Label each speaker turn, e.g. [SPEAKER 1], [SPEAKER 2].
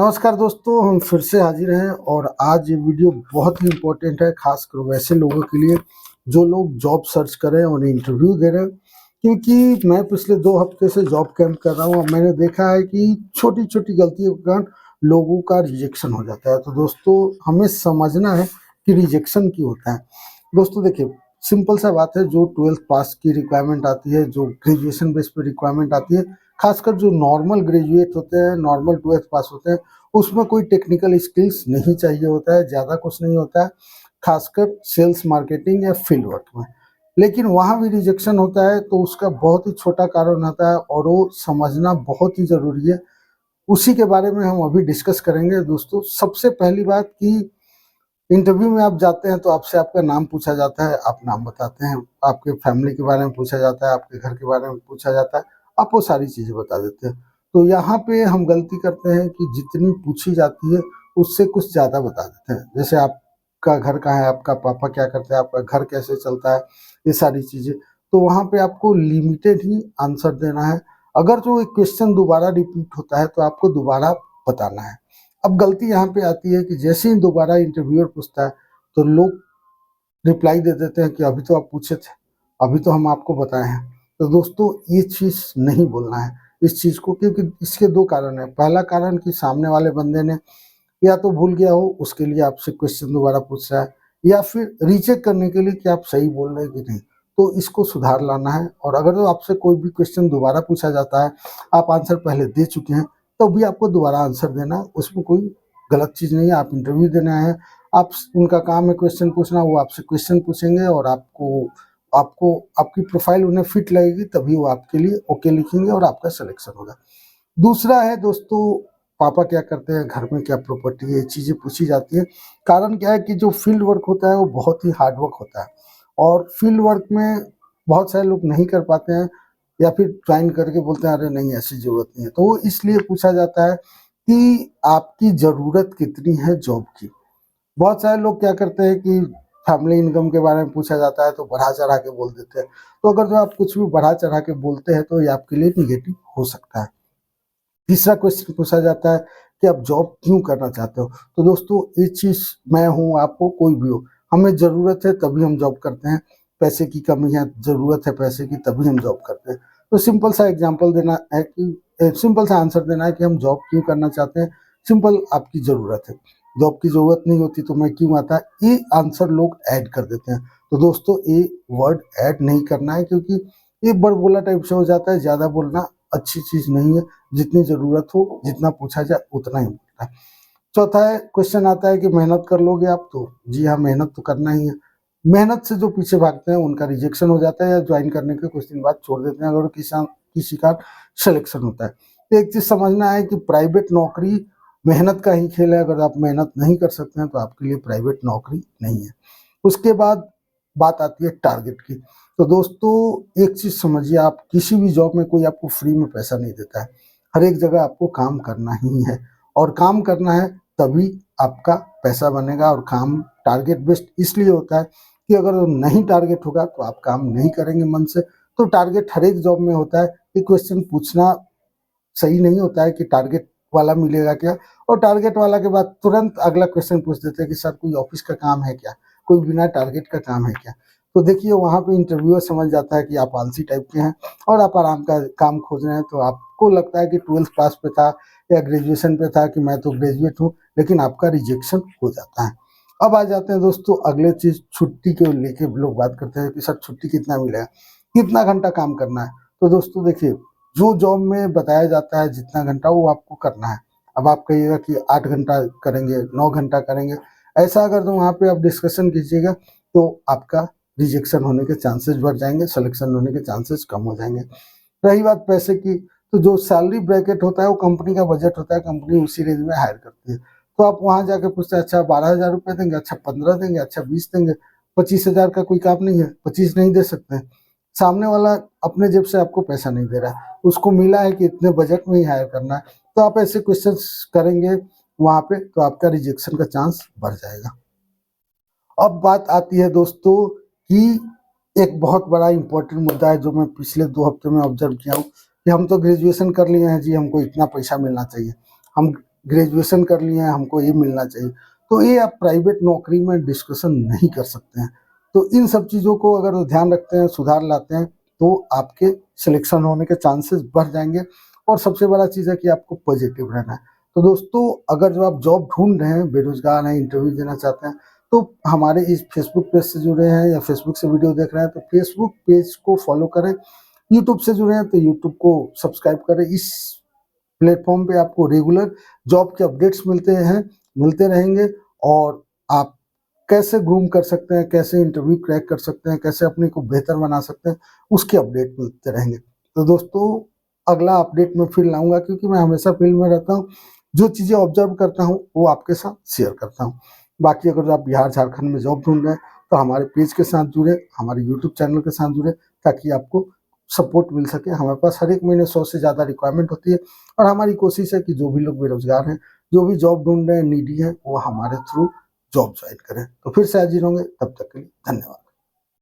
[SPEAKER 1] नमस्कार दोस्तों, हम फिर से हाजिर हैं और आज ये वीडियो बहुत ही इम्पोर्टेंट है, खासकर वैसे लोगों के लिए जो लोग जॉब सर्च कर रहे हैं और इंटरव्यू दे रहे हैं। क्योंकि मैं पिछले 2 हफ्ते से जॉब कैंप कर रहा हूँ और मैंने देखा है कि छोटी-छोटी गलतियों के कारण लोगों का रिजेक्शन हो जाता है। तो दोस्तों, हमें समझना है कि रिजेक्शन क्यों होता है। दोस्तों देखिए, सिंपल सा बात है, जो 12th पास की रिक्वायरमेंट आती है, जो ग्रेजुएशन बेस पे रिक्वायरमेंट आती है, खासकर जो नॉर्मल ग्रेजुएट होते हैं, नॉर्मल 12th पास होते हैं, उसमें कोई टेक्निकल स्किल्स नहीं चाहिए होता है, ज़्यादा कुछ नहीं होता है, खासकर सेल्स, मार्केटिंग या फील्ड वर्क में। लेकिन वहाँ भी रिजेक्शन होता है तो उसका बहुत ही छोटा कारण होता है और वो समझना बहुत ही ज़रूरी है। उसी के बारे में हम अभी डिस्कस करेंगे दोस्तों। सबसे पहली बात कि इंटरव्यू में आप जाते हैं तो आपसे आपका नाम पूछा जाता है, आप नाम बताते हैं, आपके फैमिली के बारे में पूछा जाता है, आपके घर के बारे में पूछा जाता है, आप वो सारी चीज़ें बता देते हैं। तो यहाँ पे हम गलती करते हैं कि जितनी पूछी जाती है उससे कुछ ज़्यादा बता देते हैं। जैसे आपका घर कहाँ है, आपका पापा क्या करते हैं, आपका घर कैसे चलता है, ये सारी चीज़ें। तो वहाँ पे आपको लिमिटेड ही आंसर देना है। अगर जो एक क्वेश्चन दोबारा रिपीट होता है तो आपको दोबारा बताना है। अब गलती यहाँ पे आती है कि जैसे ही दोबारा इंटरव्यूअर पूछता है तो लोग रिप्लाई दे देते हैं कि अभी तो आप पूछे थे, अभी तो हम आपको बताए हैं। तो दोस्तों, ये चीज़ नहीं बोलना है इस चीज़ को, क्योंकि इसके 2 कारण हैं। पहला कारण कि सामने वाले बंदे ने या तो भूल गया हो, उसके लिए आपसे क्वेश्चन दोबारा पूछ रहा है, या फिर रीचेक करने के लिए कि आप सही बोल रहे हैं कि नहीं। तो इसको सुधार लाना है। और अगर तो आपसे कोई भी क्वेश्चन दोबारा पूछा जाता है, आप आंसर पहले दे चुके हैं, तो भी आपको दोबारा आंसर देना है, उसमें कोई गलत चीज़ नहीं है। आप इंटरव्यू देने आए हैं, आप उनका काम है क्वेश्चन पूछना, वो आपसे क्वेश्चन पूछेंगे और आपको आपको आपकी प्रोफाइल उन्हें फिट लगेगी, तभी वो आपके लिए ओके लिखेंगे और आपका सिलेक्शन होगा। दूसरा है दोस्तों, पापा क्या करते हैं, घर में क्या प्रॉपर्टी है, ये चीज़ें पूछी जाती हैं। कारण क्या है कि जो फील्ड वर्क होता है वो बहुत ही हार्ड वर्क होता है और फील्ड वर्क में बहुत सारे लोग नहीं कर पाते हैं या फिर ज्वाइन करके बोलते हैं अरे नहीं ऐसी ज़रूरत नहीं है। तो वो इसलिए पूछा जाता है कि आपकी ज़रूरत कितनी है जॉब की। बहुत सारे लोग क्या करते हैं कि फैमिली इनकम के बारे में पूछा जाता है तो बढ़ा-चढ़ा के बोल देते हैं। तो अगर जो आप कुछ भी बढ़ा-चढ़ा के बोलते हैं तो ये आपके लिए नेगेटिव हो सकता है। तीसरा क्वेश्चन पूछा जाता है कि आप जॉब क्यों करना चाहते हो? तो दोस्तों, ये चीज़ मैं हूँ, आप हो, कोई भी हो, हमें ज़रूरत है तभी हम जॉब करते हैं। पैसे की कमी है, ज़रूरत है पैसे की, तभी हम जॉब करते हैं। तो सिंपल सा एग्ज़ाम्पल देना है कि सिंपल सा आंसर देना है कि हम जॉब क्यों करना चाहते हैं। सिंपल, आपकी ज़रूरत है। जॉब की ज़रूरत नहीं होती तो मैं क्यों आता? ये आंसर लोग ऐड कर देते हैं। तो दोस्तों, ये वर्ड ऐड नहीं करना है, क्योंकि ये बड़बोला टाइप से हो जाता है। ज़्यादा बोलना अच्छी चीज़ नहीं है। जितनी ज़रूरत हो, जितना पूछा जाए उतना ही बोलना है। चौथा है, क्वेश्चन आता है कि मेहनत कर लोगे आप? तो जी हाँ, मेहनत तो करना ही है। मेहनत से जो पीछे भागते हैं उनका रिजेक्शन हो जाता है या ज्वाइन करने के कुछ दिन बाद छोड़ देते हैं अगर किसी का सिलेक्शन होता है। तो एक चीज़ समझना है कि प्राइवेट नौकरी मेहनत का ही खेल है। अगर आप मेहनत नहीं कर सकते हैं तो आपके लिए प्राइवेट नौकरी नहीं है। उसके बाद बात आती है टारगेट की। तो दोस्तों, एक चीज़ समझिए, आप किसी भी जॉब में कोई आपको फ्री में पैसा नहीं देता है। हर एक जगह आपको काम करना ही है और काम करना है तभी आपका पैसा बनेगा। और काम टारगेट बेस्ड इसलिए होता है कि अगर नहीं टारगेट होगा तो आप काम नहीं करेंगे मन से। तो टारगेट हर एक जॉब में होता है। ये क्वेश्चन पूछना सही नहीं होता है कि टारगेट वाला मिलेगा क्या, और टारगेट वाला के बाद तुरंत अगला क्वेश्चन पूछ देते हैं कि सर कोई ऑफिस का काम है क्या, कोई बिना टारगेट का काम है क्या। तो देखिए, वहाँ पे इंटरव्यूअर समझ जाता है कि आप आलसी टाइप के हैं और आप आराम का काम खोज रहे हैं। तो आपको लगता है कि 12th पास पे था या ग्रेजुएशन पे था कि मैं तो ग्रेजुएट हूँ, लेकिन आपका रिजेक्शन हो जाता है। अब आ जाते हैं दोस्तों अगले चीज़, छुट्टी को लेके लोग बात करते हैं कि सर छुट्टी कितना मिलेगा, कितना घंटा काम करना है। तो दोस्तों देखिए, जो जॉब में बताया जाता है जितना घंटा वो आपको करना है। अब आप कहिएगा कि 8 घंटा करेंगे, 9 घंटा करेंगे, ऐसा अगर तो वहाँ पे आप डिस्कशन कीजिएगा तो आपका रिजेक्शन होने के चांसेस बढ़ जाएँगे, सिलेक्शन होने के चांसेस कम हो जाएँगे। रही बात पैसे की, तो जो सैलरी ब्रैकेट होता है वो कंपनी का बजट होता है, कंपनी उसी रेंज में हायर करती है। तो आप वहाँ जाके पूछते हैं अच्छा 12,000 रुपए देंगे, अच्छा 15 देंगे, अच्छा 20 देंगे, 25,000 का कोई काम नहीं है, 25 नहीं दे सकते हैं। सामने वाला अपने जेब से आपको पैसा नहीं दे रहा है, उसको मिला है कि इतने बजट में ही हायर करना है। तो आप ऐसे क्वेश्चंस करेंगे वहाँ पे तो आपका रिजेक्शन का चांस बढ़ जाएगा। अब बात आती है दोस्तों कि एक बहुत बड़ा इम्पोर्टेंट मुद्दा है जो मैं पिछले 2 हफ्ते में ऑब्जर्व किया हूँ कि हम तो ग्रेजुएशन कर लिए हैं जी, हमको इतना पैसा मिलना चाहिए। हम ग्रेजुएशन कर लिए हैं, हमको ये मिलना चाहिए। तो ये आप प्राइवेट नौकरी में डिस्कशन नहीं कर सकते हैं। तो इन सब चीज़ों को अगर ध्यान रखते हैं, सुधार लाते हैं, तो आपके सिलेक्शन होने के चांसेस बढ़ जाएँगे। और सबसे बड़ा चीज़ है कि आपको पॉजिटिव रहना है। तो दोस्तों, अगर जो आप जॉब ढूँढ रहे हैं, बेरोज़गार हैं, इंटरव्यू देना चाहते हैं, तो हमारे इस फेसबुक पेज से जुड़े हैं या फेसबुक से वीडियो देख रहे हैं, तो फेसबुक पेज को फॉलो करें। यूट्यूब से जुड़े हैं तो यूट्यूब को सब्सक्राइब करें। इस प्लेटफॉर्म पे आपको रेगुलर जॉब के अपडेट्स मिलते रहेंगे, और आप कैसे ग्रूम कर सकते हैं, कैसे इंटरव्यू क्रैक कर सकते हैं, कैसे अपने को बेहतर बना सकते हैं, उसके अपडेट मिलते रहेंगे। तो दोस्तों, अगला अपडेट मैं फिर लाऊँगा, क्योंकि मैं हमेशा फील्ड में रहता हूँ। जो चीज़ें ऑब्ज़र्व करता हूँ, वो आपके साथ शेयर करता हूँ। बाकी अगर आप बिहार, झारखंड में जॉब ढूँढ रहे हैं, तो हमारे पेज के साथ जुड़े, हमारे यूट्यूब चैनल के साथ जुड़े, ताकि आपको सपोर्ट मिल सके। हमारे पास हर एक महीने 100 से ज़्यादा रिक्वायरमेंट होती है, और हमारी कोशिश है कि जो भी लोग बेरोज़गार हैं, जो भी जॉब ढूँढ रहे हैं, नीडी हैं, वो हमारे थ्रू जॉब ज्वाइन करें। तो फिर से हाज़िर होंगे, तब तक के लिए धन्यवाद।